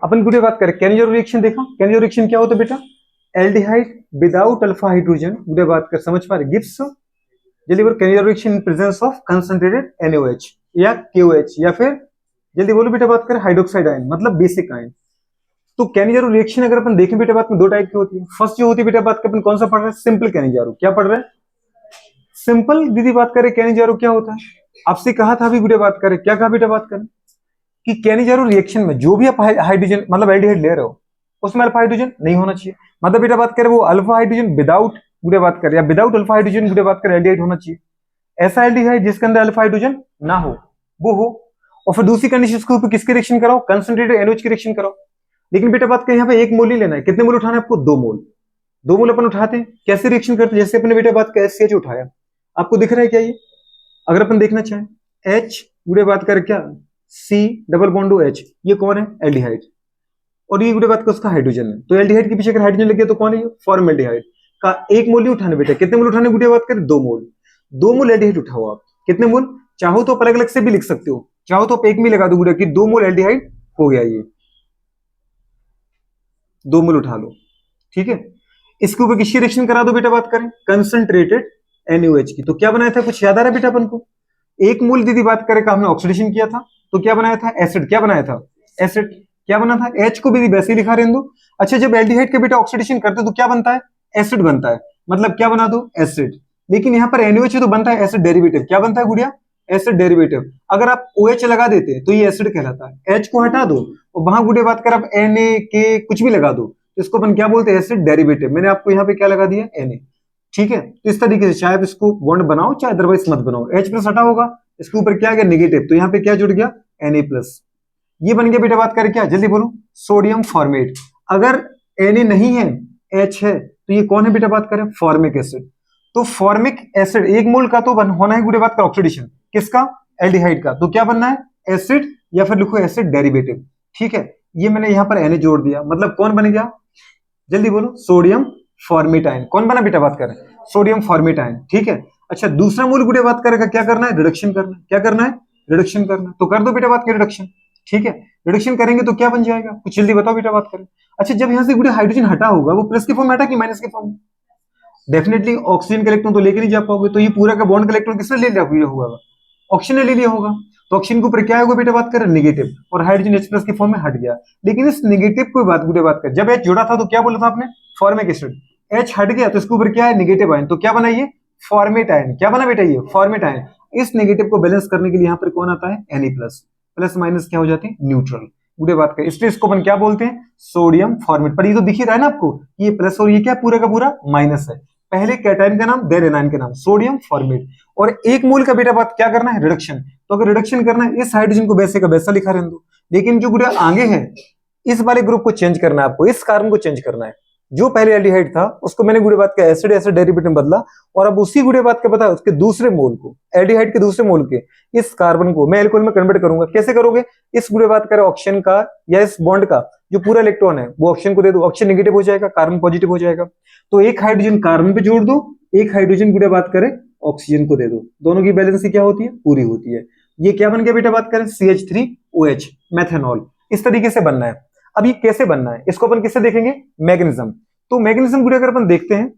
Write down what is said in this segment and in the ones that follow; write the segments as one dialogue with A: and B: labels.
A: अपन गुड़े बात करें कैनिजरो रिएक्शन, देखा कैनिजरो रिएक्शन क्या होता है बेटा, एल्डिहाइड विदाउट अल्फा हाइड्रोजन, गुड़े बात कर समझ पा रहे, गिव्स जल्दी बोलो Cannizzaro reaction in presence of concentrated NaOH या KOH, या फिर जल्दी बोलो बेटा बात करें हाइड्रोक्साइड आयन मतलब बेसिक आयन। तो कैनिजारो रिएक्शन अगर अपन देखें बेटा बात में दो टाइप की होती है। फर्स्ट जो होती है बेटा बात अपन कौन सा पढ़ रहे हैं, सिंपल कैनिजारो। क्या पढ़ रहे हैं, सिंपल। दीदी बात करें कैनिजारो क्या होता है, आपसे कहा था अभी गुड़े बात करें, क्या कहा बेटा बात करें कि कैनिजारो रिएक्शन में जो भी आप हाइड्रोजन मतलब एल्डिहाइड ले रहे हो उसमें अल्फा हाइड्रोजन नहीं होना चाहिए। मतलब बेटा बात करें वो अल्फा हाइड्रोजन विदाउट गुड़े बात करें या विदाउट अल्फा हाइड्रोजन गुड़े बात करें एल्डिहाइड होना चाहिए। ऐसा एल्डिहाइड जिसके अंदर अल्फा हाइड्रोजन ना हो वो हो। और फिर दूसरी कंडीशन उसके ऊपर किसकी रिएक्शन कराओ, कंसंट्रेटेड NaOH की रिएक्शन कराओ। लेकिन बेटा बात करें यहाँ पे एक मोल नहीं लेना है, कितने मोल उठाना है आपको, दो मोल। दो मोल अपन उठाते हैं, कैसे रिएक्शन करते हैं, जैसे अपने बेटा बात का HCH उठाया, आपको दिख रहा है क्या ये, अगर अपन देखना चाहें H गुड़े बात कर क्या C डबल बॉन्ड H, ये कौन है, एल्डिहाइड। और ये गुड़े बात का उसका हाइड्रोजन है, तो एल्डिहाइड के पीछे अगर हाइड्रोजन लग गया तो कौन है, फॉर्मल्डिहाइड का एक मोल ही उठाने बेटा, कितने मोल उठाने गुड़े बात करें, दो मोल। दो मोल एल्डिहाइड उठाओ आप, कितने मोल, चाहो तो अलग अलग से भी लिख सकते हो, चाहो तो आप एक में लगा दो गुड़े कि दो मोल एल्डिहाइड हो गया, ये दो मोल उठा लो, ठीक है। इसके ऊपर किसकी रिएक्शन करा दो बेटा बात करें, कंसंट्रेटेड NaOH की। तो क्या बनाया था, कुछ याद आ रहा है बेटा अपन को, एक मोल दीदी बात करें का हमने ऑक्सीडेशन किया था, तो क्या बनाया था, एसिड। क्या बनाया था, एसिड। क्या बना था, H को भी वैसे ही लिखा रहने दो। अच्छा जब एल्डिहाइड के बेटा ऑक्सीडेशन करते तो क्या बनता है, एसिड बनता है, मतलब क्या बना दो, एसिड। लेकिन यहाँ पर NaOH है तो बनता है एसिड डेरिवेटिव। क्या बनता है गुड़िया, एसिड डेरिवेटिव। अगर आप OH लगा देते तो ये एसिड कहलाता है, H को हटा दो और वहां गुड़िया बात कर आप Na कुछ भी लगा दो तो इसको अपन क्या बोलते हैं, एसिड डेरिवेटिव। मैंने आपको यहाँ पे क्या लगा दिया, Na, ठीक है। तो इस तरीके से चाहे आप इसको बॉन्ड बनाओ चाहे अदरवाइज मत बनाओ, H प्लस हटा होगा, इसके ऊपर क्या आ गया, नेगेटिव, तो यहाँ पे क्या जुड़ गया, Na प्लस। ये बन गया बेटा बात करें क्या, जल्दी बोलो, सोडियम फॉर्मेट। अगर Na नहीं है H है तो ये कौन है बेटा बात करें, फॉर्मिक एसिड। तो फॉर्मिक एसिड एक मोल का तो होना है गुड़े बात का ऑक्सीडेशन, किसका, एल्डिहाइड का। तो क्या बनना है, एसिड या फिर लिखो एसिड डेरिवेटिव, ठीक है। ये मैंने यहाँ पर Na जोड़ दिया, मतलब कौन बन गया, जल्दी बोलो, सोडियम फॉर्मेट आयन। कौन बना बेटा बात करें, सोडियम फॉर्मेट आयन, ठीक है। अच्छा दूसरा मूल गुड़े बात करेगा, क्या करना है, रिडक्शन करना है। क्या करना है, रिडक्शन करना है। तो कर दो बेटा बात करें रिडक्शन, ठीक है। रिडक्शन करेंगे तो क्या बन जाएगा, कुछ जल्दी बताओ बेटा बात करें। अच्छा जब यहाँ से गुड़े हाइड्रोजन हटा होगा वो प्लस के फॉर्म में हटा कि माइनस के फॉर्म में, डेफिनेटली ऑक्सीजन का इलेक्ट्रॉन तो लेके नहीं जा पाओगे, तो ये पूरा का बॉन्ड का इलेक्ट्रॉन किसने ले लिया होगा, ऑक्सीजन ने ले लिया होगा। तो ऑक्सीजन के ऊपर क्या होगा बेटा बात करें, नेगेटिव, और हाइड्रोजन H प्लस के फॉर्म में हट गया। लेकिन इस नेगेटिव को बात बेटा बात कर, जब H जुड़ा था तो क्या बोला था आपने, फॉर्मिक एसिड। H हट गया तो इसके ऊपर क्या है, नेगेटिव आयन, तो क्या बना ये, फॉर्मेट आयन। क्या बना बेटा ये, फॉर्मेट आयन। इस नेगेटिव को बैलेंस करने के लिए यहाँ पर कौन आता है, Na प्लस। प्लस माइनस क्या हो जाते हैं, न्यूट्रल। गुड़े बात कर, इसलिए इसको अपन क्या बोलते हैं, सोडियम फॉर्मेट। पर ये तो दिख ही रहा है ना आपको, ये प्लस और ये क्या पूरा का पूरा माइनस है। पहले कैटायन का नाम देन एनायन का नाम, सोडियम फॉर्मेट। और एक मोल का बेटा बात क्या करना है, रिडक्शन। तो अगर रिडक्शन करना है इस हाइड्रोजन को वैसे का वैसा लिखा रहने दो, लेकिन जो गुड़िया आगे है इस वाले ग्रुप को चेंज करना है आपको, इस कार्बन को चेंज करना है। जो पहले एल्डिहाइड था उसको मैंने गुड़े बात का एसिड एसिड डेरिवेटिव में बदला, और अब उसी गुड़े बात का पता है उसके दूसरे मोल को, एल्डिहाइड के दूसरे मोल के इस कार्बन को मैं एल्कोहल में कन्वर्ट करूंगा। कैसे करोगे, इस गुड़े बात करें ऑक्सीजन का या इस बॉन्ड का जो पूरा इलेक्ट्रॉन है वो ऑक्सीजन को दे दो, ऑक्सीजन नेगेटिव हो जाएगा, कार्बन पॉजिटिव हो जाएगा। तो एक हाइड्रोजन कार्बन पे जोड़ दो, एक हाइड्रोजन गुड़े बात करें ऑक्सीजन को दे दो, दोनों की बैलेंसी क्या होती है, पूरी होती है। ये क्या बन गया बेटा बात करें, CH3OH मेथेनॉल। इस तरीके से बनना है। अब ये कैसे बनना है, इसको अपन किससे देखेंगे, मैग्नीज्म। तो मैग्नीज्म गुड़े अगर अपन देखते हैं,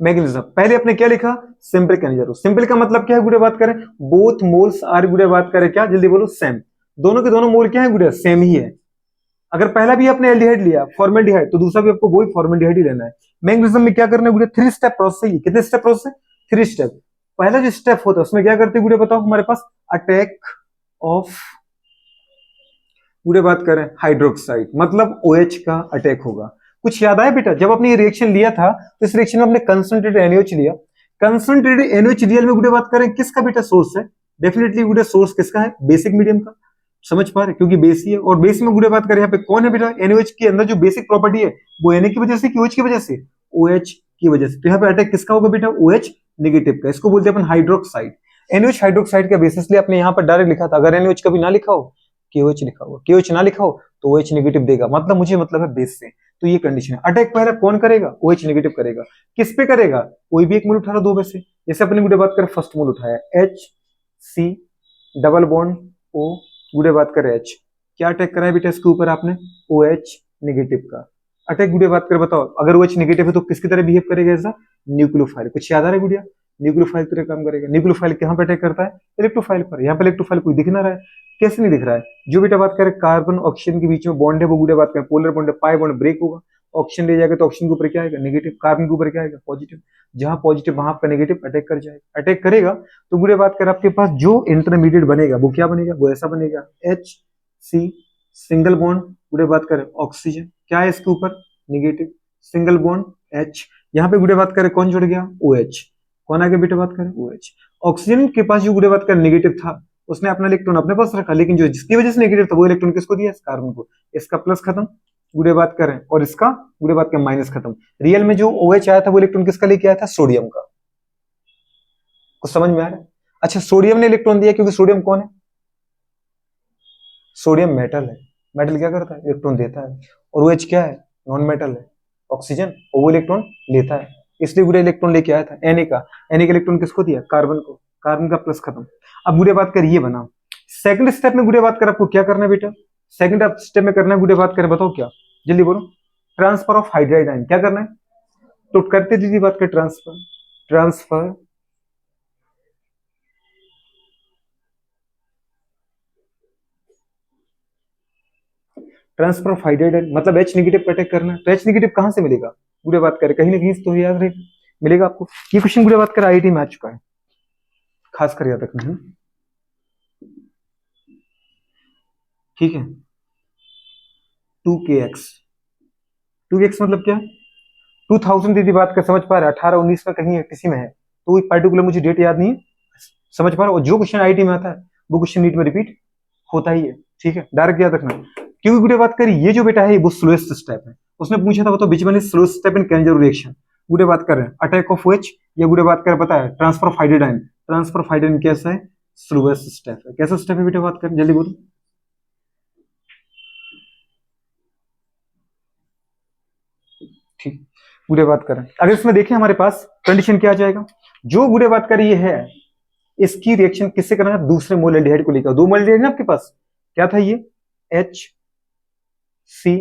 A: मैग्नीज्म पहले अपने क्या लिखा, सिंपल कैनिजारो। सिंपल का मतलब क्या है गुड़े बात करें, बोथ मोल्स आर गुड़े बात करें क्या, जल्दी बोलो, सेम। दोनों के दोनों मोल क्या है गुड़े, सेम ही है। अगर पहला भी आपने एल्डिहाइड लिया फॉर्मल्डिहाइड तो दूसरा भी आपको वही फॉर्मल्डिहाइड ही लेना है। मैग्नीज्म में क्या करना है गुड़े, 3 स्टेप प्रोसेस है। कितने स्टेप प्रोसेस है, 3 स्टेप। पहला जो स्टेप होता है उसमें क्या करते हैं गुड़े बताओ, हमारे पास अटैक ऑफ गुड़े बात करें हाइड्रोक्साइड, मतलब OH का अटैक होगा। कुछ याद आया बेटा, जब आपने ये रिएक्शन लिया था तो इस रिएक्शन में आपने कंसंट्रेटेड NaOH लिया। कंसंट्रेटेड NaOH रियल में गुड़े बात करें किसका बेटा सोर्स है, डेफिनेटली गुड़े सोर्स किसका है, बेसिक मीडियम का। समझ पा रहे, क्योंकि बेस ही है, और बेस में गुड़े बात करें यहाँ पे कौन है बेटा, NaOH के अंदर जो बेसिक प्रॉपर्टी है वो Na की वजह से कि OH की वजह से, OH की वजह से। तो यहाँ पे अटैक किसका होगा बेटा, OH नेगेटिव का। इसको बोलते हैं अपन हाइड्रोक्साइड। NaOH हाइड्रोक्साइड का बेसिस लिए आपने यहाँ पर डायरेक्ट लिखा था। अगर NaOH कभी ना लिखा हो, KOH लिखा होगा, KOH ना लिखा हो तो OH नेगेटिव देगा, मतलब मुझे मतलब है बेस से। तो ये कंडीशन है। अटैक पहला कौन करेगा, OH नेगेटिव करेगा। किस पे करेगा, कोई भी एक मोल उठा लो दो में से। जैसे अपने गुड़े बात करें फर्स्ट मोल उठाया HC डबल बॉन्ड O, गुड़े बात करें H, क्या अटैक करा है बेटा इसके ऊपर आपने? OH नेगेटिव का अटैक। गुड़िया बात कर बताओ, अगर OH नेगेटिव है तो किसकी तरह बिहेव करेगा? ऐसा न्यूक्लियोफाइल। कुछ याद आ रहा है गुड़िया? न्यूक्लियोफाइल की तरह काम करेगा। न्यूक्लियोफाइल कहाँ पे अटैक करता है? इलेक्ट्रोफाइल पर। यहाँ पे इलेक्ट्रोफाइल कोई दिख ना रहा है, कैसे नहीं दिख रहा है? जो बेटा बात करें कार्बन ऑक्सीजन के बीच में बॉन्ड है वो गुड़िया बात करें पोलर बॉन्ड है, पाई बॉन्ड ब्रेक होगा, ऑक्सीजन ले जाएगा तो ऑक्सीजन के ऊपर क्या आएगा? नेगेटिव। कार्बन के ऊपर क्या आएगा? पॉजिटिव। जहां पॉजिटिव वहां आपका नेगेटिव अटैक कर जाएगा। अटैक करेगा तो गुड़िया बात करें आपके पास जो इंटरमीडिएट बनेगा वो क्या बनेगा? वो ऐसा बनेगा HC सिंगल बॉन्ड। गुड़िया बात करें ऑक्सीजन क्या है इसके ऊपर? नेगेटिव। Single bond H। यहाँ पे गुड़िया बात करें कौन जुड़ गया? OH। कौन आगे बेटा बात करें? OH। ऑक्सीजन के पास जो गुड़िया बात करें नेगेटिव था उसने अपना इलेक्ट्रॉन अपने पास रखा, लेकिन जो जिसकी वजह से नेगेटिव था वो इलेक्ट्रॉन किसको दिया? इस कार्बन को। इसका प्लस खत्म गुड़े बात करें, और इसका गुड़े बात करें माइनस खत्म। रियल में जो OH आया था वो इलेक्ट्रॉन किसका लेके आया था? सोडियम का। कुछ समझ में आ रहा है? अच्छा, सोडियम ने इलेक्ट्रॉन दिया क्योंकि सोडियम कौन है? सोडियम मेटल है। मेटल क्या करता है? इलेक्ट्रॉन देता है। और OH क्या है? नॉन मेटल है, ऑक्सीजन, और वो इलेक्ट्रॉन लेता है। इसलिए गुड़े इलेक्ट्रॉन लेके आया था Na का। Na का इलेक्ट्रॉन किसको दिया? कार्बन को। कार्बन का प्लस खत्म। अब गुड़े बात कर ये बना। सेकंड स्टेप में गुड़े बात कर आपको क्या करना है बेटा? सेकंड स्टेप में करना है गुड़े बात करें, बताओ क्या? जल्दी बोलो। Transfer of hydride ion. क्या करना है? तो करते दीदी बात कर transfer. Transfer transfer of hydride ion मतलब H नेगेटिव पे अटैक करना है। तो H नेगेटिव कहां से मिलेगा? गुड़े बात करें कहीं ना कहीं तो याद रहे मिलेगा आपको। ये क्वेश्चन गुड़े बात कर IIT में आ चुका है, खासकर याद रखना है। ठीक है, 2kx। 2kx मतलब क्या? 2000 दीदी बात कर समझ पा रहे? 18 19 का कहीं किसी में है तो पर्टिकुलर मुझे डेट याद नहीं है, समझ पा रहे? और जो क्वेश्चन IIT में आता है वो क्वेश्चन नीट में रिपीट होता ही है। ठीक है, डायरेक्ट याद रखना। क्योंकि गुड़े बात करें ये जो बेटा है वो स्लोएस्ट स्टेप है। उसने पूछा था बताओ which one is slowest step in कैंजर रिएक्शन। गुड़े बात कर रहे हैं अटैक ऑफ OH या गुड़े बात करें पता है transfer of hydrogen ion. Transfer of hydrogen कैसा है? स्लोएस्ट स्टेप है। कैसा स्टेप है बेटा बात करें? जल्दी बोलो। ठीक, गुड़े बात करें अगर इसमें देखें हमारे पास कंडीशन क्या आ जाएगा? जो गुड़े बात करें ये है इसकी रिएक्शन किससे करना है? दूसरे मोल एल्डिहाइड को लेकर। दो मोल एल्डिहाइड ना आपके पास, क्या था ये? HC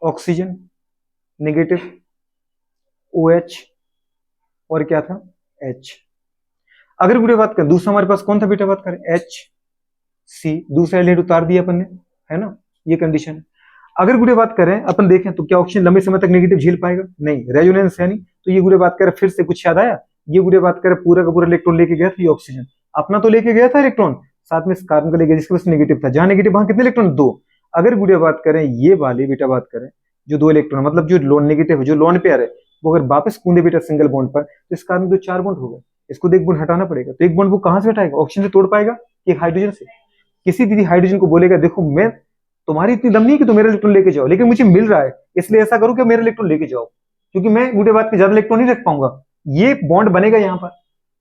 A: ऑक्सीजन नेगेटिव, OH और क्या था? H। अगर गुड़े बात करें दूसरा हमारे पास कौन था बेटा बात करें? HC। दूसरा एल्डिहाइड उतार दिया अपन ने, है ना? ये कंडीशन है। अगर गुड़े बात करें अपन देखें तो क्या ऑक्सीजन लंबे समय तक नेगेटिव झेल पाएगा? नहीं, रेजोनेंस है नहीं। तो ये गुड़े बात करें फिर से कुछ याद आया? ये गुड़े बात करें पूरा का पूरा इलेक्ट्रॉन लेके गया था ये ऑक्सीजन, अपना तो लेके गया था इलेक्ट्रॉन, साथ में इस कार्बन का लेके गया जिसके पास नेगेटिव था। जहां नेगेटिव वहां कितने इलेक्ट्रॉन? 2। अगर गुड़े बात करें ये वाली बेटा बात करें जो 2 इलेक्ट्रॉन मतलब जो लोन नेगेटिव है जो लोन पेयर है वो अगर वापस कूदे बेटा सिंगल बॉन्ड पर तो इस कार्बन में तो 4 बॉन्ड हो गए। इसको तो एक बॉन्ड हटाना पड़ेगा। तो एक बॉन्ड वो कहां से हटाएगा? ऑक्सीजन से तोड़ पाएगा कि हाइड्रोजन से? किसी दीदी हाइड्रोजन को बोलेगा देखो मैं तुम्हारी इतनी दम नहीं कि तुम मेरा इलेक्ट्रॉन लेके जाओ, लेकिन मुझे मिल रहा है इसलिए ऐसा करो कि मेरा इलेक्ट्रॉन लेके जाओ, क्योंकि मैं गुड़े बात के ज्यादा इलेक्ट्रॉन नहीं रख पाऊंगा। ये बॉन्ड बनेगा यहाँ पर।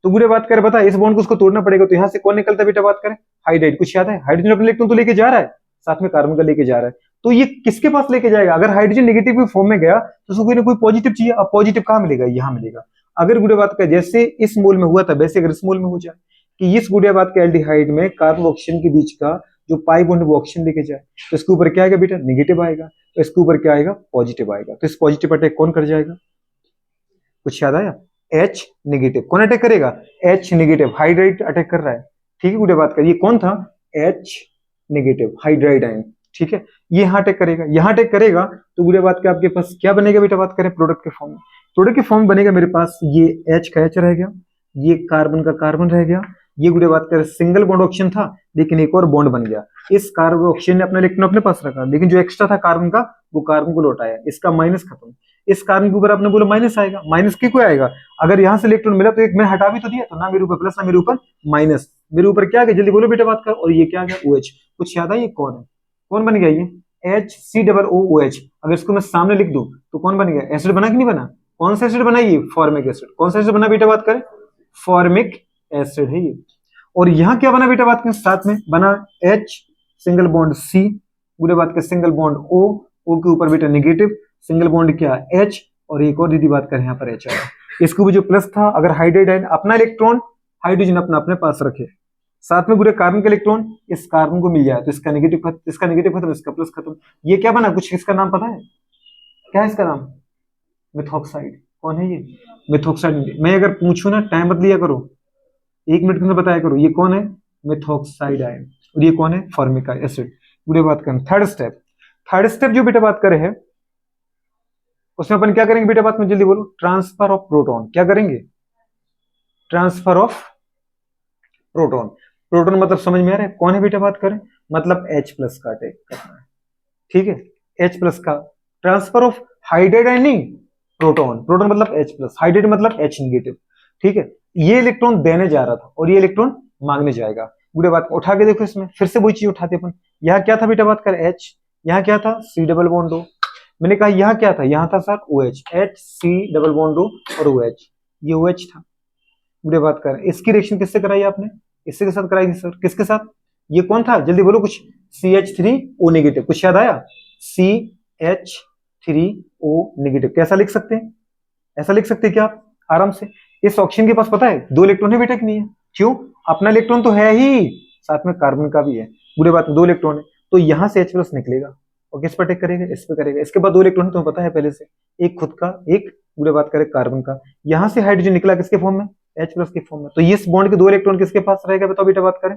A: तो गुड़े बात करे बता इस बॉन्ड को उसको तोड़ना पड़ेगा। तो यहाँ से कौन निकलता है बेटा बात करें? हाइड्राइड। कुछ याद है? हाइड्रोजन अपने इलेक्ट्रॉन तो लेके जा रहा है, साथ में कार्बन का लेके जा रहा है। तो ये किसके पास लेके जाएगा? अगर हाइड्रोजन नेगेटिव फॉर्म में गया तो उसको कोई ना कोई पॉजिटिव चाहिए। अब पॉजिटिव कहाँ मिलेगा? यहाँ मिलेगा। अगर गुड़े बात का जैसे इस मोल में हुआ था वैसे अगर इस मोल में हो जाए कि इस गुड़े बात के एल्डिहाइड में कार्बन ऑक्सीजन के बीच का जो पाई बॉन्ड वो ऑक्सीजन लेके जाए तो इसके ऊपर क्या आएगा बेटा? नेगेटिव आएगा। तो इसके ऊपर क्या आएगा? पॉजिटिव आएगा। तो इस पॉजिटिव अटैक कौन कर जाएगा? कुछ याद आया? H negative. कौन अटैक करेगा? H negative. हाइड्राइड अटैक कर रहा है। ठीक है, गुड़े बात करिए कौन था? H negative hydride ion. ठीक है, ये यहाँ अटैक करेगा। यहाँ अटैक करेगा तो गुड़े बात के आपके पास क्या बनेगा बेटा बात करें? प्रोडक्ट के फॉर्म में। प्रोडक्ट के फॉर्म बनेगा मेरे पास ये H का H रह गया, ये कार्बन का कार्बन रह गया, ये गुड़े बात करें सिंगल बॉन्ड ऑक्सीजन था लेकिन एक और बॉन्ड बन गया। इस कार्बन ऑक्सीजन ने अपना इलेक्ट्रॉन अपने पास रखा लेकिन जो एक्स्ट्रा था कार्बन का वो कार्बन को लौटाया। इसका माइनस खत्म। इस कार्बन के ऊपर आपने बोला माइनस आएगा। माइनस क्यों आएगा? अगर यहाँ से इलेक्ट्रॉन मिला तो एक मैं हटा भी तो दिया, तो ना मेरे ऊपर प्लस ना मेरे ऊपर माइनस, मेरे ऊपर क्या आ गया? जल्दी बोलो बेटा बात कर। और ये क्या आ गया? OH। कुछ याद है ये कौन है? कौन बन गया ये? HCOOH। अगर इसको मैं सामने लिख दूं तो कौन बन गया? एसिड बना कि नहीं बना? कौन सा एसिड बना? ये फॉर्मिक एसिड। कौन सा एसिड बना बेटा बात करें? फॉर्मिक एसिड है ये। और यहाँ क्या बना बेटा बात करें? साथ में बना H सिंगल बॉन्ड C, पूरे बात के सिंगल बॉन्ड O के ऊपर बेटा नेगेटिव, सिंगल बॉन्ड क्या? H, और एक और दीदी बात करें यहाँ पर H आया। इसके ऊपर जो प्लस था, अगर हाइड्राइड आयन अपना इलेक्ट्रॉन हाइड्रोजन अपना अपने पास रखे साथ में पूरे कार्बन का इलेक्ट्रॉन इस कार्बन को मिल जाए तो इसका नेगेटिव खत्म, इसका नेगेटिव खत्म, इसका प्लस खत्म। ये क्या बना, कुछ इसका नाम पता है, क्या है इसका नाम? मिथॉक्साइड। कौन है ये? मिथॉक्साइड। मैं अगर पूछूं ना, टाइम मत लिया करो, 1 मिनट के अंदर बताया करो ये कौन है, मिथॉक्साइड आयन। और ये कौन है, फॉर्मिक एसिड। पूरे बात करें थर्ड स्टेप जो बेटा बात करे है उसमें अपन क्या करेंगे बेटा, बात में जल्दी बोलो, ट्रांसफर ऑफ प्रोटॉन। क्या करेंगे? Transfer of proton. प्रोटॉन मतलब समझ में आ रहा है, कौन है बेटा बात करें, मतलब H प्लस का अटैक करना है, ठीक है, H प्लस का। ट्रांसफर ऑफ हाइड्रोजन नहीं, प्रोटॉन। प्रोटॉन मतलब H प्लस, हाइड्रोजन मतलब H नेगेटिव, ठीक है। ये इलेक्ट्रॉन देने जा रहा था और ये इलेक्ट्रॉन मांगने जाएगा। बुरे बात उठा के देखो, इसमें फिर से वही चीज उठाते अपन। यहाँ क्या था बेटा बात कर, H, यहाँ क्या था, C डबल बॉन्ड O। मैंने कहा यहाँ क्या था, यहाँ था sir OH, H C double bond O और OH, ये OH था। बुरे बात कर, इसकी रिएक्शन किससे कराई आपने, इससे के साथ कराई थी सर, किसके साथ, ये कौन था, जल्दी बोलो कुछ, CH3O नेगेटिव। कुछ याद आया? CH3O negative. कैसा लिख सकते हैं, ऐसा लिख सकते हैं क्या आप आराम से? इस ऑक्सीजन के पास पता है 2 इलेक्ट्रॉन है बेटा कि नहीं है? क्यों? अपना इलेक्ट्रॉन तो है ही, साथ में कार्बन का भी है। बुरे बात में 2 इलेक्ट्रॉन है, तो यहां से H प्लस निकलेगा और किस पर अटैक करेगा, इस पे करेगा। इसके बाद 2 इलेक्ट्रॉन तुम्हें पता है पहले से, एक खुद का, एक बुरे बात करें कार्बन का। यहां से हाइड्रोजन निकला किसके फॉर्म में, H प्लस के फॉर्म में। तो इस बॉन्ड के 2 इलेक्ट्रॉन किसके पास रहेगा, बताओ बेटा बात करें,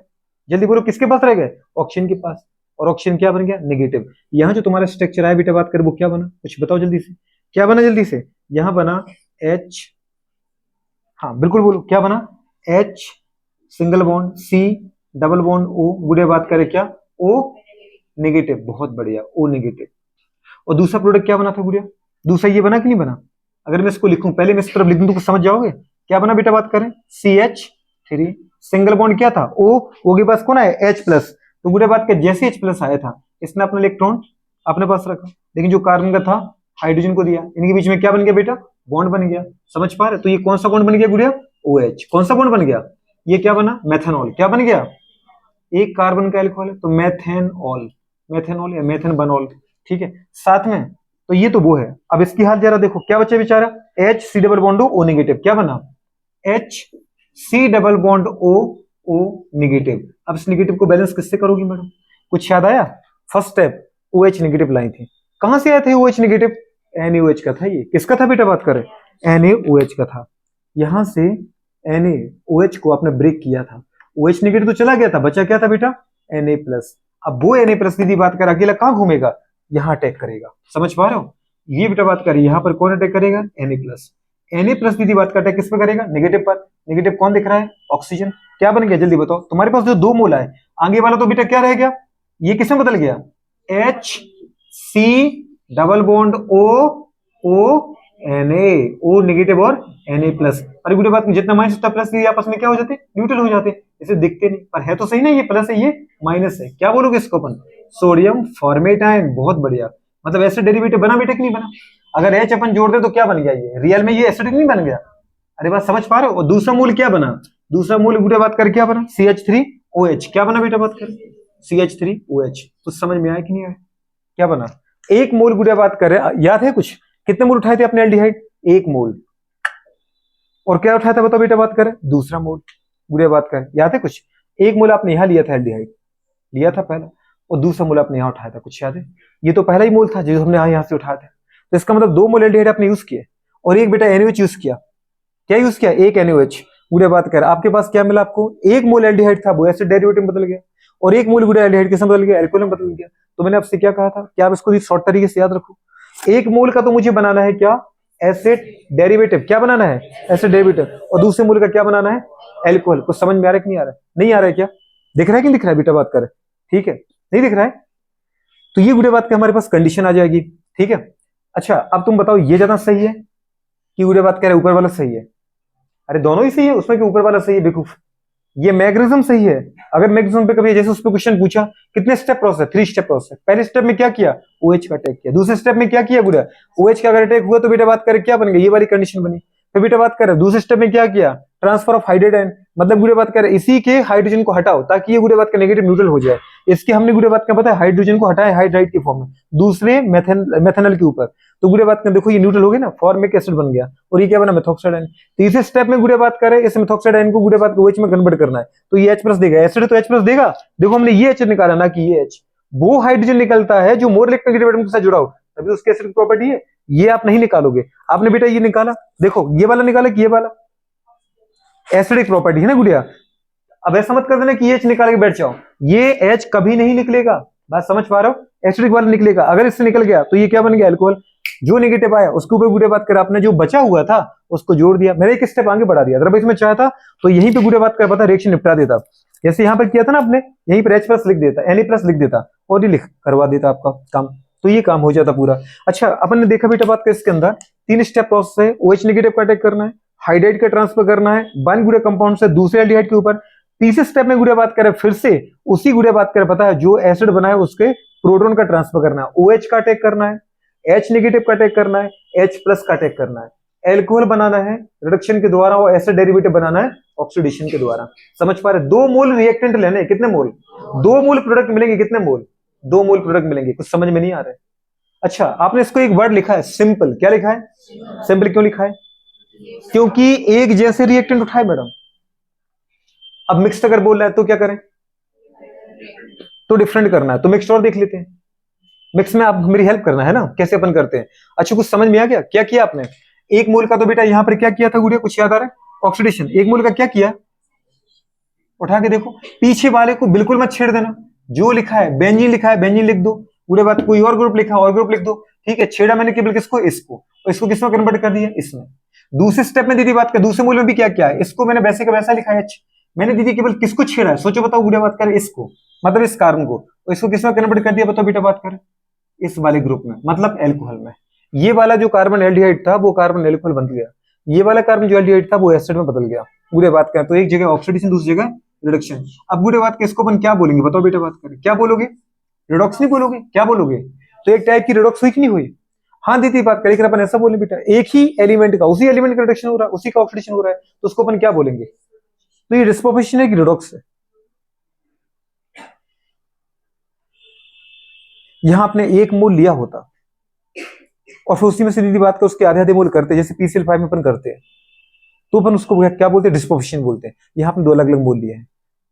A: जल्दी बोलो, किसके पास रहेगा, ऑक्सीजन के पास। और ऑक्सीजन क्या बन गया, नेगेटिव। यहाँ जो तुम्हारा स्ट्रक्चर है बेटा बात करें वो क्या बना, कुछ बताओ जल्दी से, क्या बना जल्दी से? यहाँ बना H, हाँ बिल्कुल बोलो, क्या बना, H single bond, C double bond O, बुरे बात करें क्या, O नेगेटिव। बहुत बढ़िया, O नेगेटिव। और दूसरा प्रोडक्ट क्या बना था गुड़िया, दूसरा ये बना कि नहीं बना? अगर मैं इसको लिखूं, पहले मैं इस तरफ लिख दूं तो कुछ समझ जाओगे। क्या बना बेटा बात करें, CH3 सिंगल बॉन्ड क्या था, O के पास कौन है, H प्लस। तो गुड़िया बात कर, जैसे H प्लस आया था इसने अपना इलेक्ट्रॉन अपने पास रखा, लेकिन जो कार्बन का था हाइड्रोजन को दिया। इनके बीच में क्या बन गया बेटा, बॉन्ड बन गया। समझ पा रहे? तो ये कौन सा बॉन्ड बन गया गुड़िया, OH। कौन सा बॉन्ड बन गया, ये क्या बना, मेथनॉल। क्या बन गया, एक कार्बन का एल्कोहल है तो मेथेनॉल, मेथेनॉल या मेथेन बनॉल, ठीक है, साथ में। तो ये तो वो है। अब इसकी हाल जरा देखो, क्या बच्चा बेचारा, H C double bond O negative. क्या बना, H C double bond O negative. अब इस नेगेटिव को बैलेंस किससे करोगी मैडम, कुछ याद आया? फर्स्ट स्टेप OH नेगेटिव लाई थी, कहां से आए थे OH नेगेटिव, NaOH का था। ये किसका था बेटा बात करें, NaOH का था। यहां से NaOH को आपने ब्रेक किया था, OH नेगेटिव तो चला गया था, बचा क्या था बेटा, Na प्लस। अब वो Na प्लस की बात कर, अकेला कहां घूमेगा, यहां अटैक करेगा। समझ पा रहे हो? ये बेटा बात करें, यहां पर कौन अटैक करेगा, Na प्लस। Na प्लस दीदी बात का अटैक किस पे करेगा, नेगेटिव पर। नेगेटिव कौन दिख रहा है, ऑक्सीजन। क्या बन गया जल्दी बताओ, तुम्हारे पास जो 2 मोल है, आगे वाला तो बेटा क्या रह गया, ये किसमें बदल गया, H C double bond O Na, O negative और Na प्लस। अरे बुरी बात, जितना माइनस उतना प्लस लिए आपस में क्या हो जाते, न्यूट्रल हो जाते। इसे दिखते नहीं पर है तो सही ना, ये प्लस है ये माइनस है। क्या बोलोगे इसको अपन, सोडियम फॉर्मेट आयन। बहुत बढ़िया, मतलब एसिड डेरिवेटिव बना बेटा कि नहीं बना? अगर H अपन जोड़ दे तो क्या बन गया, ये रियल में ये एसिडिक नहीं बन गया। अरे बात समझ पा रहे हो? और दूसरा मूल क्या बना, दूसरा मूल बुरे बात कर क्या बना, CH3OH। क्या बना बेटा बात कर, CH3OH। कुछ समझ में आया कि नहीं आया, क्या बना, एक मोल गुड़िया बात कर रहे, याद है कुछ, कितने मोल उठाए थे अपने एल्डिहाइड, 1 मोल। और क्या उठाया था बताओ बेटा बात करें, दूसरा मोल। गुड़िया बात करें, याद है कुछ, 1 मोल आपने यहां लिया था एल्डिहाइड, लिया था पहला, और दूसरा मोल आपने यहां उठाया था, कुछ याद है? ये तो पहला ही मोल था जो हमने यहां से उठाया था। तो इसका मतलब 2 मोल एल्डिहाइड आपने यूज किए और एक बेटा NaOH यूज किया। क्या यूज किया, एक NaOH। गुड़िया बात कर, आपके पास क्या मिला आपको, 1 मोल एल्डिहाइड था वो एसिड डेरिवेटिव बदल गया, और 1 मोल गुड़िया एल्डिहाइड किसमें बदल गया, एल्कोहल में बदल गया। तो मैंने आपसे क्या कहा था कि आप इसको शॉर्ट तरीके से याद रखो, 1 मोल का तो मुझे बनाना है क्या, एसिड डेरिवेटिव। क्या बनाना है, एसिड डेरिवेटिव। और दूसरे मोल का क्या बनाना है, एल्कोहल। कुछ समझ में आ रहा है कि नहीं आ रहा है? नहीं आ रहा है क्या, दिख रहा है कि नहीं दिख रहा है बेटा बात कर, ठीक है, नहीं दिख रहा है? तो ये गुड़िया बात की हमारे पास कंडीशन आ जाएगी, ठीक है। अच्छा अब तुम बताओ, ये ज्यादा सही है कि गुड़िया बात कह रहे ऊपर वाला सही है? अरे दोनों ही सही है, उसमें कि ऊपर वाला सही है बेवकूफ, ये मैग्नेटिज्म सही है। अगर मैग्नेटिज्म पे कभी जैसे उस पर क्वेश्चन पूछा, कितने स्टेप प्रोसेस, 3 स्टेप प्रोसेस। पहले स्टेप में क्या किया, OH का अटैक किया। दूसरे स्टेप में क्या किया बुरा, OH का अगर अटैक हुआ तो बेटा बात करें क्या बन गया, ये वाली कंडीशन बनी। फिर बेटा बात करें दूसरे स्टेप में क्या किया, ट्रांसफर ऑफ हाइड्रोजन। मतलब गुड़े बात कर इसी के हाइड्रोजन को हटाओ ताकि ये गुड़े बात का नेगेटिव न्यूट्रल हो जाए। इसके हमने गुड़े बात का पता है हाइड्रोजन को हटाए हाइड्राइड के फॉर्म में दूसरे मेथनल के ऊपर, तो गुड़े बात का देखो ये न्यूट्रल हो गया ना, फॉर्मिक एसिड बन गया और ये क्या बना मेथॉक्साइड आयन। तीसरे स्टेप में गुड़े बात करें इस मेथॉक्साइड आयन को गुड़े बात को OH में कन्वर्ट करना है, तो ये H+ देगा, एसिड तो H+ देगा। देखो हमने ये H निकाला ना कि ये H, वो हाइड्रोजन निकलता है जो मोर इलेक्ट्रोनेगेटिव एटम के साथ जुड़ा हो, तभी तो उसके एसिड की प्रॉपर्टी है। ये आप नहीं निकालोगे, आपने बेटा ये निकाला, देखो ये वाला निकाला कि ये वाला एसिडिक प्रॉपर्टी है ना गुड़िया। अब ऐसा मत कर देना कि ये H निकाल के बैठ जाओ, ये H कभी नहीं निकलेगा, बात समझ पा रहे हो, एसिडिक वाला निकलेगा। अगर इससे निकल गया तो ये क्या बन गया अल्कोहल, जो नेगेटिव आया उसके ऊपर गुड़े बात कर आपने जो बचा हुआ था उसको जोड़ दिया, मैंने एक स्टेप आगे बढ़ा दिया। अगर इसमें चाहता तो यहीं पे गुड़े बात कर पता रिएक्शन निपटा देता, जैसे यहाँ पर किया था ना आपने, यहीं पर H+ लिख देता, Na+ लिख देता और ये लिख करवा देता आपका काम, तो ये काम हो जाता पूरा। अच्छा अपन ने देखा बेटा बात कर इसके अंदर 3 स्टेप प्रोसेस है, OH नेगेटिव का अटैक करना है, हाइड्राइड का ट्रांसफर करना है वन गुड़े कंपाउंड से दूसरे एल्डिहाइड के ऊपर। तीसरे स्टेप में गुड़े बात करें फिर से उसी गुड़े बात करें पता है जो एसिड बना है उसके प्रोटॉन का ट्रांसफर करना है, OH का अटैक करना है, H नेगेटिव का अटैक करना है, H+ का अटैक करना है, एल्कोहल बनाना है रिडक्शन के द्वारा और एसिड डेरिवेटिव बनाना है ऑक्सीडेशन के द्वारा। समझ पा रहे, 2 मोल रिएक्टेंट लेने, कितने मोल, 2 मोल प्रोडक्ट मिलेंगे, कितने मोल, 2 मोल प्रोडक्ट मिलेंगे। कुछ समझ में नहीं आ रहा है। अच्छा आपने इसको एक वर्ड लिखा है सिंपल, क्या लिखा है, सिंपल क्यों लिखा है, क्योंकि एक जैसे रिएक्टेंट उठाए मैडम। अब मिक्स्ड अगर बोल रहा है तो क्या करें, तो डिफरेंट करना है, तो मिक्स्ड और देख लेते हैं। मिक्स में आप मेरी हेल्प करना है ना, कैसे अपन करते हैं। अच्छा कुछ समझ में आ गया, क्या किया आपने, 1 मोल का तो बेटा यहां पर क्या किया था गुड़िया, कुछ याद आ रहा है, ऑक्सीडेशन। 1 मोल का क्या किया, उठा के देखो, पीछे वाले को बिल्कुल मत छेड़ देना, जो लिखा है बेंजीन लिखा है बेंजीन लिख दो, पूरे बात कोई और ग्रुप लिखा और ग्रुप लिख दो, ठीक है। छेड़ा मैंने केवल किसको, इसको, और इसको किसमें कन्वर्ट कर दिया, इसमें। दूसरे स्टेप में दीदी बात कर दूसरे मूल में भी क्या क्या है, इसको मैंने वैसे का वैसा लिखा है H, मैंने दीदी केवल किसको छेड़ा है, सोचो बताओ गुड़िया बात करें इसको, मतलब इस कार्बन को, और इसको किसमें कन्वर्ट कर दिया बताओ बेटा बात करें, इस वाले ग्रुप में, मतलब एल्कोहल में। ये वाला जो कार्बन एल्डिहाइड था वो कार्बन एल्कोहल बन गया, ये वाला कार्बन जो एल्डिहाइड था वो एसिड में बदल गया। गुड़े बात करें तो एक जगह ऑक्सीडेशन दूसरी जगह रिडक्शन। अब गुड़े बात के इसको अपन क्या बोलेंगे बताओ बेटा बात करें, क्या बोलोगे, रिडॉक्स नहीं बोलोगे, क्या बोलोगे, तो एक टाइप की रिडॉक्स हुई कि नहीं हुई। हाँ दीदी बात करें लेकिन अपन ऐसा बोले बेटा एक ही एलिमेंट का उसी एलिमेंट का रिडक्शन हो रहा है, उसी का ऑक्सीडेशन हो रहा है, तो उसको अपन क्या बोलेंगे, तो ये डिस्प्रोपोर्शन है कि रिडॉक्स है। यहां आपने 1 मोल लिया होता और फिर उसी में से दीदी बात कर उसके आधे आधे मोल करते, जैसे PCl5 में अपन करते हैं, तो अपन उसको क्या बोलते हैं, डिस्प्रोपोर्शन बोलते हैं। यहाँ आपने 2 अलग अलग मोल लिए हैं,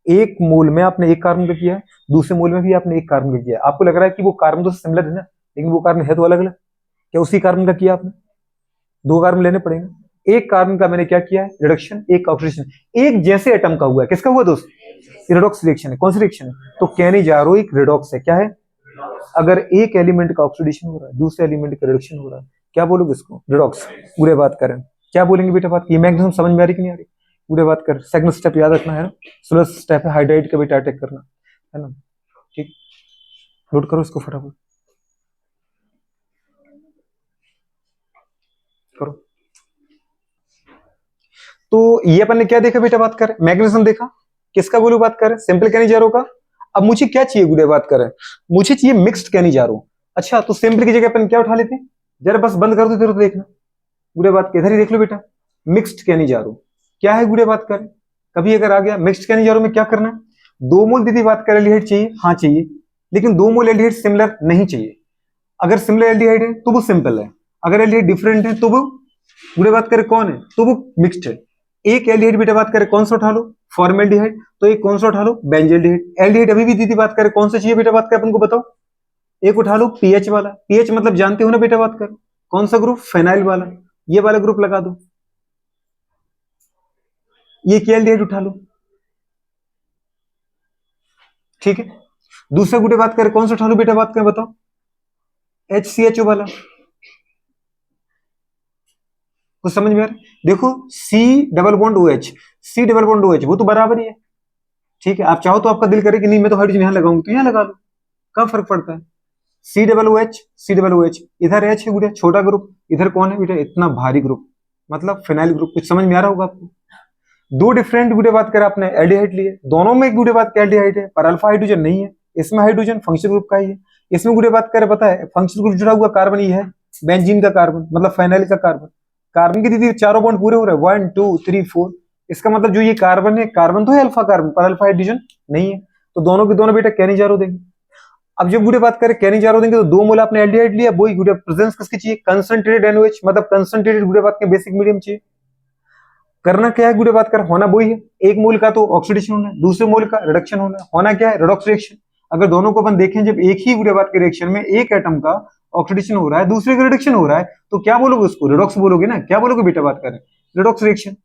A: 1 मोल में आपने 1 कार्बन का किया है, दूसरे मोल में भी आपने 1 कार्बन का किया है। आपको लग रहा है कि वो कार्बन तो सिमिलर है ना, लेकिन वो कार्बन है तो अलग अलग, क्या उसी कार्बन का किया आपने, 2 कार्बन लेने पड़ेंगे। 1 कार्बन का मैंने क्या किया है रिडक्शन, 1 का ऑक्सीडेशन, एक जैसे एटम का हुआ है, किसका हुआ दोस्त, रिडॉक्स रिएक्शन है। कौन सी रिएक्शन है, तो कहने जा रहा हूं एक रिडॉक्स है, क्या है, अगर एक एलिमेंट का ऑक्सीडेशन हो रहा है दूसरे एलिमेंट का रिडक्शन हो रहा है, क्या बोलोगे इसको, रिडॉक्स। पूरे बात करें क्या बोलेंगे बेटा बात, ये मैक्सिमम समझ में आ रही कि नहीं आ रही, पूरे बात कर। सेकंड स्टेप याद रखना है ना, सोलर स्टेप है हाइड्राइड का बेटा अटैक करना है ना, ठीक, नोट करो इसको फटाफट करो। तो ये अपन ने क्या देखा बेटा बात करें, मैग्नीशियम देखा, किसका बोलो बात करें, सिंपल कैनिजारो का। अब मुझे क्या चाहिए गुड़े बात करें, मुझे चाहिए मिक्स्ड कैनिजारो। अच्छा तो सिंपल की जगह अपन क्या उठा लेते हैं, जरा बस बंद कर दो तेरे तो देखना, गुड़े बात इधर ही देख लो बेटा, मिक्स्ड कैनिजारो क्या है गुड़े बात करें। कभी अगर आ गया मिक्स्ड कैनिजारो में क्या करना है, 2 मोल दीदी बात करें एल्डिहाइड चाहिए, हाँ चाहिए, लेकिन 2 मोल एल्डिहाइड सिमिलर नहीं चाहिए। अगर सिमिलर एल्डिहाइड है तो वो सिंपल है, अगर एल्डिहाइड डिफरेंट है तो वो गुड़े बात करें कौन है, तो वो मिक्स्ड है। एक एल्डिहाइड बेटा बात करें कौन सा उठा लो, फॉर्मेल्डिहाइड, तो एक कौन सा उठा लो, बेंजल्डिहाइड। एल्डिहाइड अभी भी दीदी बात करें कौन सा चाहिए बेटा बात करें अपन को बताओ, एक उठा लो पीएच वाला, पीएच मतलब जानते हो ना बेटा बात करें कौन सा ग्रुप, फेनाइल वाला, ये वाला ग्रुप लगा दो। ये क्या एल्डिहाइड उठा लो, ठीक है। दूसरा गुड़े बात करें कौन सा उठा लो बेटा बात करें बताओ, HCHO वाला, कुछ समझ में आ रहा है, देखो C double bond OH, C double bond OH वो तो बराबर ही है, ठीक है। आप चाहो तो आपका दिल करे कि नहीं मैं तो हाइड्रोजन यहां लगाऊंगी, तो यहां लगा लो, कब फर्क पड़ता है। C डबल OH इधर H है गुड़िया छोटा ग्रुप, इधर कौन है बेटा इतना भारी ग्रुप, मतलब फिनाइल ग्रुप। कुछ समझ में आ रहा होगा आपको। 2 डिफरेंट गुड़े बात करें आपने एल्डिहाइड लिए, दोनों में एक गुड़े बात का एल्डिहाइड है पर अल्फा हाइड्रोजन नहीं है, इसमें हाइड्रोजन फंक्शनल ग्रुप का ही है, इसमें गुड़े बात करें पता है फंक्शनल ग्रुप जुड़ा हुआ कार्बन ही है, बेंजीन का कार्बन मतलब फेनाइल का कार्बन। कार्बन की दीदी 4 बॉन्ड पूरे हो रहे हैं 1 2 3 4, इसका मतलब जो ये कार्बन है, कार्बन तो है अल्फा कार्बन, पर अल्फा हाइड्रोजन नहीं है, तो दोनों के दोनों बेटा कैनिजारो देंगे। अब जब गुड़े बात करें कैनिजारो देंगे तो 2 मोल आपने एल्डिहाइड लिया, वही गुड़े प्रेजेंस किसकी चाहिए, कंसंट्रेटेड एनओएच, मतलब कंसंट्रेटेड गुड़े बात के बेसिक मीडियम चाहिए। करना क्या है गुड़े बात कर, होना वही है, 1 मोल का तो ऑक्सीडेशन होना है, दूसरे मोल का रिडक्शन होना है, होना क्या है, रेडॉक्स रिएक्शन। अगर दोनों को अपन देखें, जब एक ही गुड़े बात के रिएक्शन में एक एटम का ऑक्सीडेशन हो रहा है, दूसरे का रिडक्शन हो रहा है, तो क्या बोलोगे उसको, रिडॉक्स बोलोगे ना, क्या बोलोगे बेटा बात करें, रिडॉक्स रिएक्शन।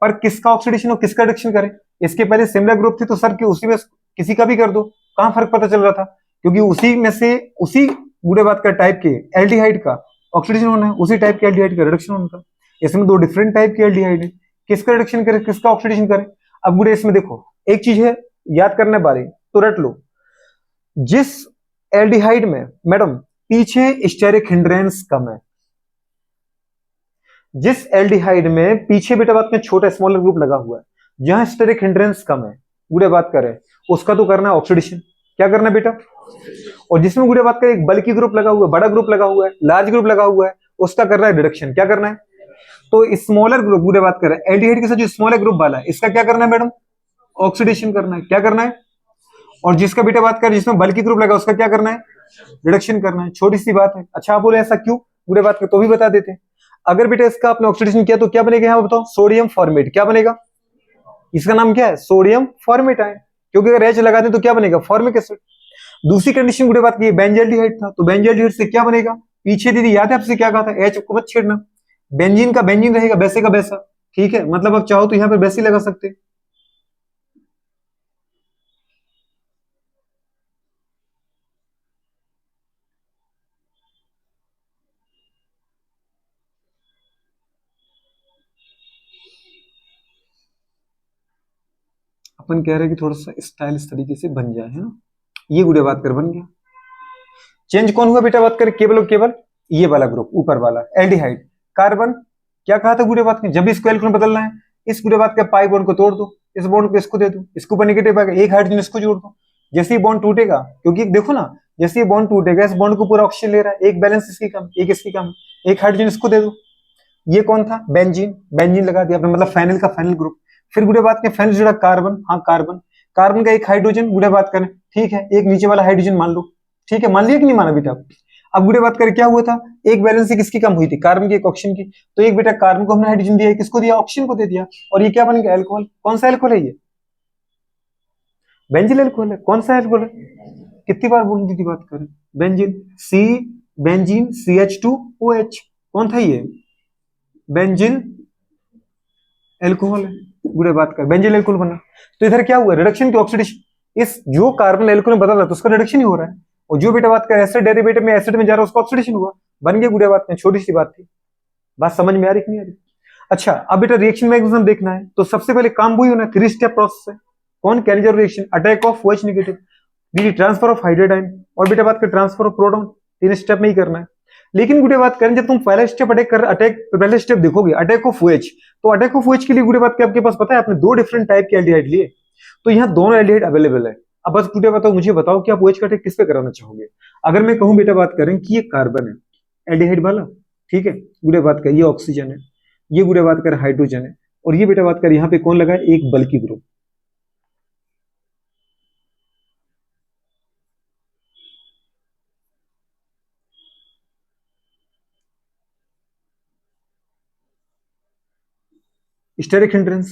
A: पर किसका ऑक्सीडेशन हो किसका रिडक्शन करें, इसके पहले सिमिलर ग्रुप थी तो सर के उसी में किसी का भी कर दो, कहां फर्क पता चल रहा था, क्योंकि उसी में से उसी गुड़े बात का टाइप के एल्डिहाइड का ऑक्सीडेशन होना है, उसी टाइप के एल्डिहाइड का रिडक्शन होना था। इसमें 2 डिफरेंट टाइप के एल्डिहाइड है, किसका रिडक्शन करें किसका ऑक्सीडेशन करें। अब गुड़े इसमें देखो एक चीज है याद करने बारे, तो रट लो, जिस एल्डिहाइड में मैडम पीछे स्टेरिक हिंड्रेंस कम है, जिस एल्डिहाइड में पीछे बेटा बात में छोटा स्मॉलर ग्रुप लगा हुआ है, जहां स्टेरिक हिंड्रेंस कम है, गुड़े बात करें उसका तो करना है ऑक्सीडेशन, क्या करना है बेटा, और जिसमें गुड़े बात करें एक बल्कि ग्रुप लगा हुआ है, बड़ा ग्रुप लगा हुआ है, लार्ज ग्रुप लगा हुआ है, उसका करना है रिडक्शन, क्या करना है, तो स्मॉलर ग्रुप गुड़े बात करें एल्डिहाइड के साथ जो स्मॉलर ग्रुप वाला है इसका क्या करना है मैडम, ऑक्सीडेशन करना है, क्या करना है, और जिसका बेटा बात करें जिसमें बल्कि ग्रुप लगा उसका क्या करना है, रिडक्शन करना है, छोटी सी बात है। अच्छा आप बोले ऐसा क्यों, गुड़े बात करें तो भी बता देते हैं। अगर बेटा इसका आपने ऑक्सीडेशन किया तो क्या बनेगा, यहाँ बताओ, सोडियम फॉर्मेट, क्या बनेगा, इसका नाम क्या है, सोडियम फॉर्मेट है, क्योंकि अगर एच लगा दें तो क्या बनेगा, फॉर्मिक एसिड। दूसरी कंडीशन गुड़े बात की बेंजल्डिहाइड था, तो बेंजल्डिहाइड से क्या बनेगा, पीछे दीदी याद है आपसे क्या कहा था, एच को मत छेड़ना, बेंजीन का बेंजीन रहेगा, वैसे का वैसा, ठीक है, मतलब आप चाहो तो यहाँ पे वैसे ही लगा सकते हैं। अपन कह रहे हैं कि थोड़ा सा स्टाइल इस तरीके से बन जाए, है ना, ये गुड़े बात कर बन गया। चेंज कौन हुआ बेटा बात करें, केवल और केवल ये वाला ग्रुप ऊपर वाला एल्डिहाइड, कार्बन, क्या कहा था गुड़े बात में, जब इसको एल्कोहल बदलना है, इस गुड़े बात के पाई बॉन्ड को तोड़ दो, इस बॉन्ड को इसको दे दो, इसके ऊपर नेगेटिव आएगा, एक हाइड्रोजन इसको जोड़ दो, जैसे ही बॉन्ड टूटेगा, क्योंकि देखो ना जैसे ये बॉन्ड टूटेगा इस बॉन्ड को पूरा ऑक्सीजन ले रहा है, एक बैलेंस इसकी कम, एक इसकी कम, एक हाइड्रोजन इसको दे दो, ये कौन था, बेंजीन, बेंजीन लगा दिया आपने, मतलब फाइनल का फाइनल ग्रुप। फिर गुड़े बात के फाइनल जुड़ा कार्बन, हाँ कार्बन, कार्बन का एक हाइड्रोजन गुड़े बात करें, ठीक है, एक नीचे वाला हाइड्रोजन मान लो, ठीक है, मान लिया कि नहीं माना बेटा। अब गुड़े बात करें क्या हुआ था, एक बैलेंस से किसकी कम हुई थी, कार्बन की एक ऑक्सीजन की, तो एक बेटा कार्बन को हमने हाइड्रोजन दिया, किसको दिया, ऑक्सीजन को दे दिया, और ये क्या बन गया, एल्कोहल। कौन सा एल्कोहल है ये, बेंजिल एल्कोहल है, कौन सा एल्कोहल है, कितनी बार बोल दी थी बात करें, बेंजीन, सी, बेंजीन CH2OH, कौन था ये, बेंजिल एल्कोहल है, गुड़े बात कर बेंजिल एल्कोहल बना। तो इधर क्या हुआ, रिडक्शन की ऑक्सीडेशन, इस जो कार्बन एल्कोहल में बदल रहा है तो उसका रिडक्शन ही हो रहा है, और जो बेटा बात कर एसिड डेरिवेटिव में एसिड में जा रहा है उसका ऑक्सीडेशन हुआ, बन गया गुड़े बात में, छोटी सी बात थी, बात समझ में आ रही कि नहीं आ रही। अच्छा अब बेटा रिएक्शन मैकेनिज्म देखना है, तो सबसे पहले काम वही होना, 3 स्टेप प्रोसेस है, कौन, carrier reaction, attack of OH negative, डी ट्रांसफर ऑफ हाइड्रोडाइन, और बेटा बात कर ट्रांसफर ऑफ प्रोटॉन, 3 स्टेप में ही करना है। लेकिन गुड़े बात करें जब तुम पहला स्टेप अटैक पहले स्टेप देखोगे अटैक ऑफ OH, तो अटैक ऑफ OH के लिए गुड़े बात के आपके पास पता है आपने 2 डिफरेंट टाइप के एल्डिहाइड लिए, तो यहाँ दोनों एल्डिहाइड अवेलेबल है। अब बस गुड़े बताओ, मुझे बताओ कि आप OH का अटैक किस पे कराना चाहोगे। अगर मैं कहूं बेटा बात करें कि ये कार्बन है एल्डिहाइड वाला, ठीक है, गुड़े बात कर ये ऑक्सीजन है, ये गुड़े बात कर हाइड्रोजन है, और ये बेटा बात कर यहाँ पे कौन लगा है, एक बल्कि group, steric hindrance,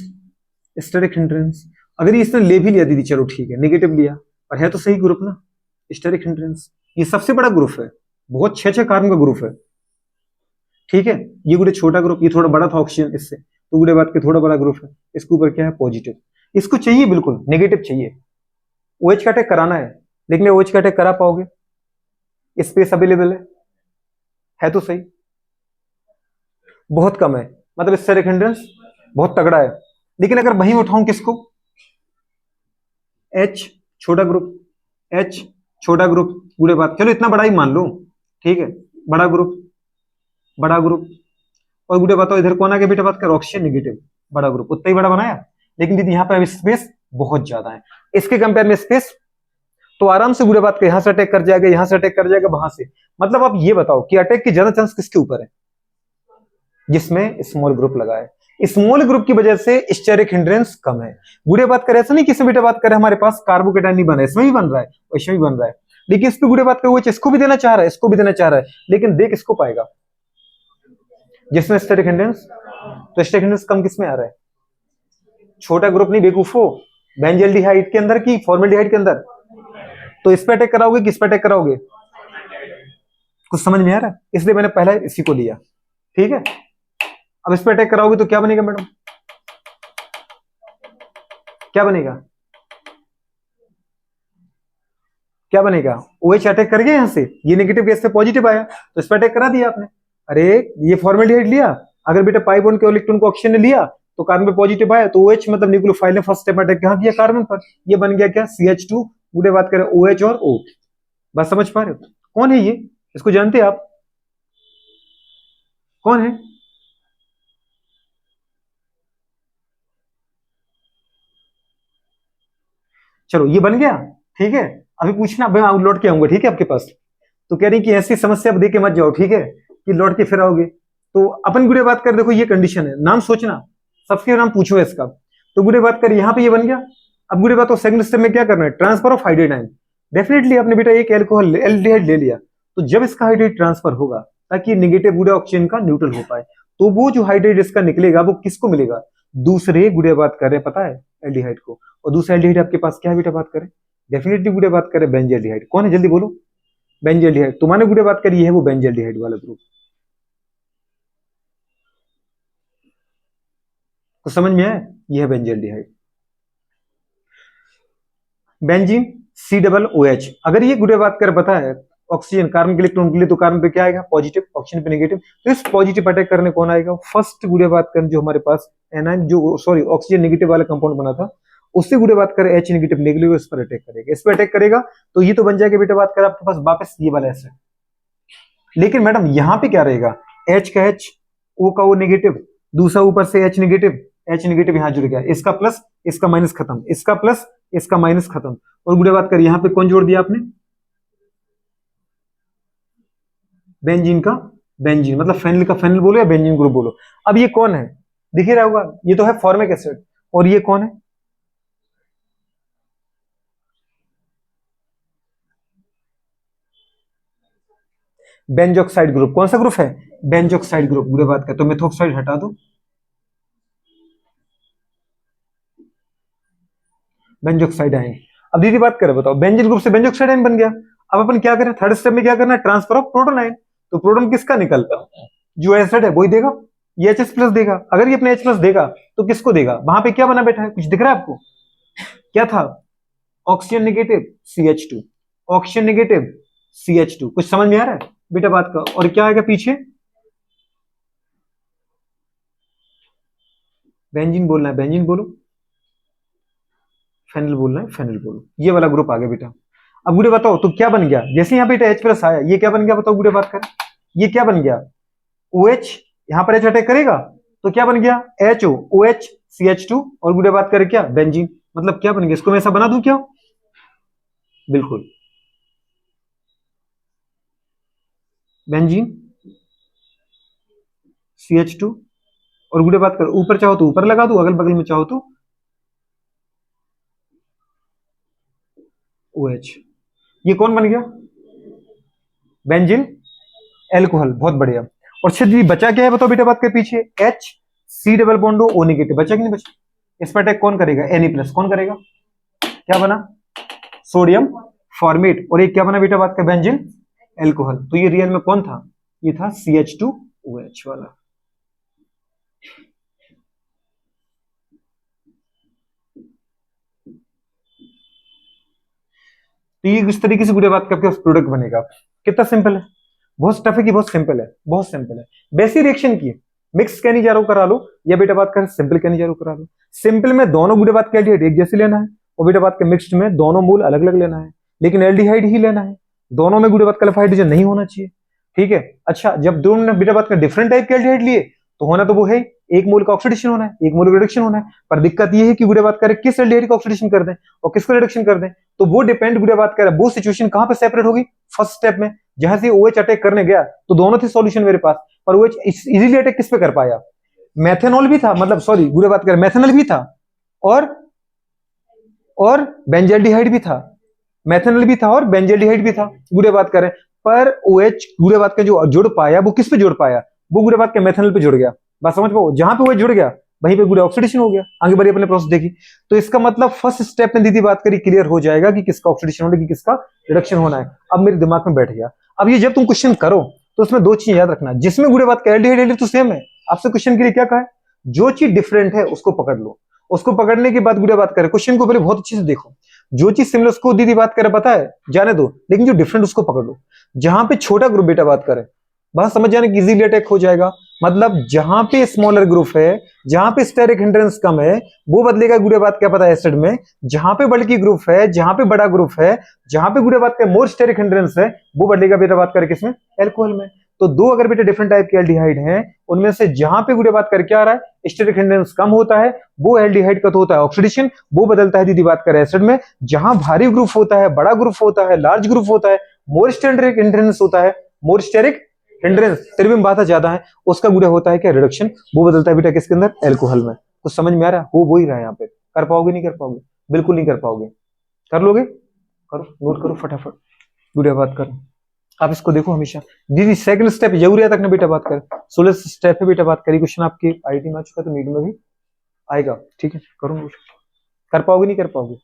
A: steric hindrance. अगर ये इसने ले भी लिया दीदी चलो ठीक है, नेगेटिव लिया पर है तो सही ग्रुप ना, स्टेरिक हिंड्रेंस, ये सबसे बड़ा ग्रुप है, बहुत 6 कार्बन का ग्रुप है, ठीक है, ये गुड़े छोटा ग्रुप, ये थोड़ा बड़ा था ऑक्सीजन इससे, तो गुड़े बात के थोड़ा बड़ा ग्रुप है, इसके ऊपर क्या है, पॉजिटिव, इसको चाहिए बिल्कुल नेगेटिव चाहिए, OH का अटैक कराना है, लेकिन OH का अटैक करा पाओगे, स्पेस अवेलेबल है तो सही, बहुत कम है, मतलब स्टेरिक हिंड्रेंस बहुत तगड़ा है। लेकिन अगर वहीं उठाऊं किसको, H छोटा ग्रुप, H छोटा ग्रुप, पूरे बात चलो इतना बड़ा ही मान लो, ठीक है, बड़ा ग्रुप, बड़ा ग्रुप, और गुड़े बताओ इधर कौन आ गया बेटा बात कर, ऑक्सीजन नेगेटिव, बड़ा ग्रुप, उतना ही बड़ा बनाया, लेकिन दीदी यहाँ पर स्पेस बहुत ज्यादा है, इसके कंपेयर में स्पेस तो आराम से गुड़े बात कर, यहां से अटैक कर जाएगा, यहां से अटैक कर जाएगा, वहां से, मतलब आप ये बताओ कि अटैक की ज्यादा चांस किसके ऊपर है, जिसमें स्मॉल ग्रुप लगा है, स्मॉल ग्रुप की वजह से स्टेरिक हिंड्रेंस कम है। गुड़े बात करें ऐसा नहीं किसी बेटा बात करें हमारे पास कार्बोकेटाइन नहीं बना है, इसमें भी बन रहा है और इसमें भी बन रहा है, लेकिन इस पे गुड़े बात करें इसको भी देना चाह रहा है, इसको भी देना चाह रहा है, लेकिन देख इसको पाएगा जिसमें स्टेरिक हिंड्रेंस। तो स्टेरिक हिंड्रेंस कम किसमें आ रहा है? छोटा ग्रुप नहीं बेवकूफो, बेंजल्डिहाइड के अंदर की फॉर्मेल्डिहाइड के अंदर। तो इस पे अटैक कराओगे किस पे अटैक कराओगे? कुछ समझ में आ रहा है? इसलिए मैंने पहले इसी को लिया, ठीक है। अब इस पे अटैक कराओगे तो क्या बनेगा मैडम? क्या बनेगा? क्या बनेगा? OH अटैक कर गया यहां से, ये नेगेटिव गैस से पॉजिटिव आया तो इस पे अटैक करा दिया आपने। अरे ये फॉर्मेल्डिहाइड लिया, अगर बेटा पाई बॉन्ड के इलेक्ट्रॉन को ऑक्सीजन ने लिया तो कार्बन पे पॉजिटिव आया, तो OH मतलब न्यूक्लियोफाइल ने फर्स्ट स्टेप अटैक कहां किया? कार्बन पर। ये बन गया क्या? CH2। पूरे बात करें OH और O। बात समझ पा रहे हो? कौन है ये? इसको जानते हैं आप? कौन है? चलो ये बन गया, ठीक है। अभी पूछना, मैं लौट के आऊंगा, ठीक है आपके पास। तो कह रही कि ऐसी समस्या दे के मत जाओ, ठीक है, कि लौट के फिर आओगे। तो अपन गुड़े बात कर, देखो ये कंडीशन है, नाम सोचना, सबके नाम पूछो इसका। तो गुड़े बात कर यहाँ पे ये बन गया। अब गुड़े बात तो सेकंड स्टेप में क्या करना है? Transfer of हाइड्रोडाइन। डेफिनेटली आपने बेटा एक एल्कोहल एल्डिहाइड ले लिया, तो जब इसका हाइड्रेट ट्रांसफर होगा ताकि नेगेटिव गुड़े ऑक्सीजन का न्यूट्रल हो पाए, तो वो जो हाइड्रेट इसका निकलेगा वो किसको मिलेगा? दूसरे गुड़े बात कर रहे हैं, पता है, एल्डिहाइड को। और दूसरा एल्डिहाइड आपके पास क्या है बेटा बात करें? डेफिनेटली गुड़े बात करें बेंजल्डिहाइड। कौन है जल्दी बोलो? बेंजल्डिहाइड। तुम्हारे गुड़े बात करिए है वो बेंजल्डिहाइड वाला ग्रुप। तो समझ में आया? ये है बेंजल्डिहाइड। Benzene COOH। अगर ये गुड़े बात कर पता है ऑक्सीजन कार्बन के इलेक्ट्रॉन के लिए, तो कार्बन पे क्या आएगा? पॉजिटिव, ऑक्सीजन पे नेगेटिव। तो इस पॉजिटिव अटैक करने कौन आएगा? फर्स्ट गुड़े बात कर जो हमारे पास एनाइन, जो सॉरी ऑक्सीजन नेगेटिव वाला कंपाउंड बना था, उससे गुड़े बात कर H नेगेटिव निकलेगा, इस पर अटैक करेगा। इस पर अटैक करेगा तो ये तो बन जाएगा बेटा बात कर आपके पास वापस ये वाला एसिड। लेकिन मैडम यहां पे क्या रहेगा? H का H, O का O नेगेटिव, दूसरा ऊपर से H नेगेटिव यहां जुड़ गया, इसका प्लस इसका माइनस खत्म, इसका प्लस इसका माइनस खत्म। और गुड़े बात कर यहाँ पे कौन जोड़ दिया आपने? बेंजीन का बेंजीन, मतलब फेनिल का फेनिल बोलो या बेंजीन ग्रुप बोलो। अब ये कौन है? दिख ही रहा होगा, ये तो है फॉर्मिक एसिड। और ये कौन है? बेंजोक्साइड ग्रुप। कौन सा ग्रुप है? बेंजोक्साइड ग्रुप। गुड़े बात कर, तो मेथोक्साइड हटा दो, बेंजोक्साइड आयन। अब दीदी बात करें, बताओ, बेंजीन ग्रुप से बेंजोक्साइड आयन बन गया। अब अपन क्या करें? थर्ड स्टेप में क्या करना है? Transfer of proton ion. तो प्रोटॉन किसका निकलता? जो एसिड है वही देगा, ये H प्लस देगा। अगर ये अपने H प्लस देगा तो किसको देगा? वहां पे क्या बना बैठा है, कुछ दिख रहा है आपको? क्या था? Oxygen negative CH2, oxygen negative CH2। कुछ समझ में आ रहा है बेटा बात का? और क्या आएगा पीछे? बेंजीन बोलना है बेंजीन बोलो, फेनिल बोलना है फेनिल बोलो। ये वाला ग्रुप आ गया बेटा। अब गुड़े बताओ तो क्या बन गया? जैसे यहाँ बेटा H प्लस आया, ये क्या बन गया बताओ गुड़े बात कर? ये क्या बन गया? OH। यहाँ पर H अटैक करेगा तो क्या बन गया? HO, OH, CH2। और गुड़े बात करे क्या? बेंजीन। मतलब क्या बन गया? इसको मैं ऐसा बना दूं क्या? बिल्कुल, बेंजीन CH2। और गुड़े बात कर, ऊपर चाहो तो ऊपर लगा दो, अगल बगल में चाहो तो OH। ये कौन बन गया? Benzene alcohol. बहुत बढ़िया। और छिद्री बचा क्या है बताओ बेटा बात कर पीछे? H, C double bond O negative. बचा कि नहीं बचा? इस पर अटैक कौन करेगा? Na+। कौन करेगा? क्या बना? Sodium format. और एक क्या बना बेटा बात कर? Benzene alcohol. तो ये रियल में कौन था? ये था CH2OH वाला। तो ये इस तरीके से गुड़े बात करके प्रोडक्ट बनेगा। कितना सिंपल है? बहुत टफ है कि बहुत सिंपल है? बहुत सिंपल है। बेसिक रिएक्शन की मिक्स कहनी जा रहा करा लो, या बेटा बात कर सिंपल कहनी जा रहा करा लो। सिंपल में दोनों गुड़े बात के एक जैसे लेना है, और बेटा बात के मिक्स्ड में दोनों मूल अलग अलग लेना है, लेकिन एल्डिहाइड ही लेना है। दोनों में गुड़े बात का हाइड्रोजन नहीं होना चाहिए, ठीक है। अच्छा, जब दोनों ने बेटा बात का डिफरेंट टाइप के एल्डिहाइड लिए तो होना तो वो है, एक मोल का ऑक्सीडेशन होना है, एक मोल का रिडक्शन होना है। पर दिक्कत ये है कि गुड़े बात करें किस एल्डिहाइड का ऑक्सीडेशन कर दें और किसका रिडक्शन कर दें, तो वो डिपेंड गुड़े बात करें वो सिचुएशन कहां पे सेपरेट होगी? फर्स्ट स्टेप में जहां से OH अटैक करने गया तो दोनों थे सॉल्यूशन मेरे पास, पर OH इजीली अटैक किस पे कर पाया? मेथेनॉल भी था, मतलब सॉरी बुरे बात करें, मेथेनॉल भी था और बेंजल्डिहाइड भी था, मेथेनॉल भी था और बेंजल्डिहाइड भी था, बुरे बात करें। पर OH बुरे बात का जो जुड़ पाया वो किस पे जुड़ पाया, वो बुरे बात के मेथेनॉल पे जुड़ गया। बात समझ पाओ, जहां पे वो जुड़ गया वहीं पे बुरे ऑक्सीडेशन हो गया। आगे बढ़िए अपने प्रोसेस देखी। तो इसका मतलब फर्स्ट स्टेप में दीदी बात करी, क्लियर हो जाएगा कि किसका ऑक्सीडेशन होना है, कि किसका रिडक्शन होना है। अब मेरे दिमाग में बैठ गया। अब ये जब तुम क्वेश्चन करो तो उसमें दो चीज याद रखना, जिसमें बुरे बात का एल्डिहाइड तो सेम है। आपसे क्वेश्चन के लिए क्या कहा है, जो चीज डिफरेंट है उसको पकड़ लो। उसको पकड़ने के बाद बुरे बात करें, क्वेश्चन को पहले बहुत अच्छे से देखो। जो चीज सिमिलर उसको दीदी बात करे पता है, जाने दो, लेकिन जो डिफरेंट उसको पकड़ लो। जहां पे छोटा ग्रुप बेटा बात करे, बात समझ जाने की इजीली अटैक हो जाएगा। मतलब जहां पे स्मॉलर ग्रुप है, जहां पे स्टेरिक हिंड्रेंस कम है, वो बदलेगा गुड़े बात क्या पता है एसिड में। जहां पे बल्कि ग्रुप है, जहां पे बड़ा ग्रुप है, जहां पे गुड़े बात का मोर स्टेरिक हिंड्रेंस है, वो बदलेगा बेटा बात करके किसमें, एल्कोहल में। तो दो अगर बेटा डिफरेंट टाइप के एल्डिहाइड हैं, उनमें से जहां पे गुड़े बात कर क्या आ रहा है, स्टेरिक हिंड्रेंस कम होता है, वो एल्डिहाइड का तो होता है ऑक्सीडेशन, वो बदलता है दीदी बात कर एसिड में। जहां भारी ग्रुप होता है, बड़ा ग्रुप होता है, लार्ज ग्रुप होता है, मोर स्टेरिक हिंड्रेंस होता है, मोर स्टेरिक हिंड्रेंस तेरे में बात ज्यादा है, उसका गुड़ा होता है क्या, रिडक्शन, वो बदलता है बेटा किसके अंदर, एल्कोहल में। कुछ समझ में आ रहा है, हो वो ही रहा है यहाँ पे। कर पाओगे नहीं कर पाओगे, बिल्कुल नहीं कर पाओगे। कर लोगे, करो नोट करो फटाफट, गुड़िया बात करो। आप इसको देखो हमेशा दीदी, सेकंड स्टेप जरूर याद रखना बेटा बात कर। 16 स्टेप पे बेटा बात करी, क्वेश्चन आपके आईटी में आ चुका तो नीट में भी आएगा, ठीक है। करो नोट, कर पाओगे नहीं कर पाओगे,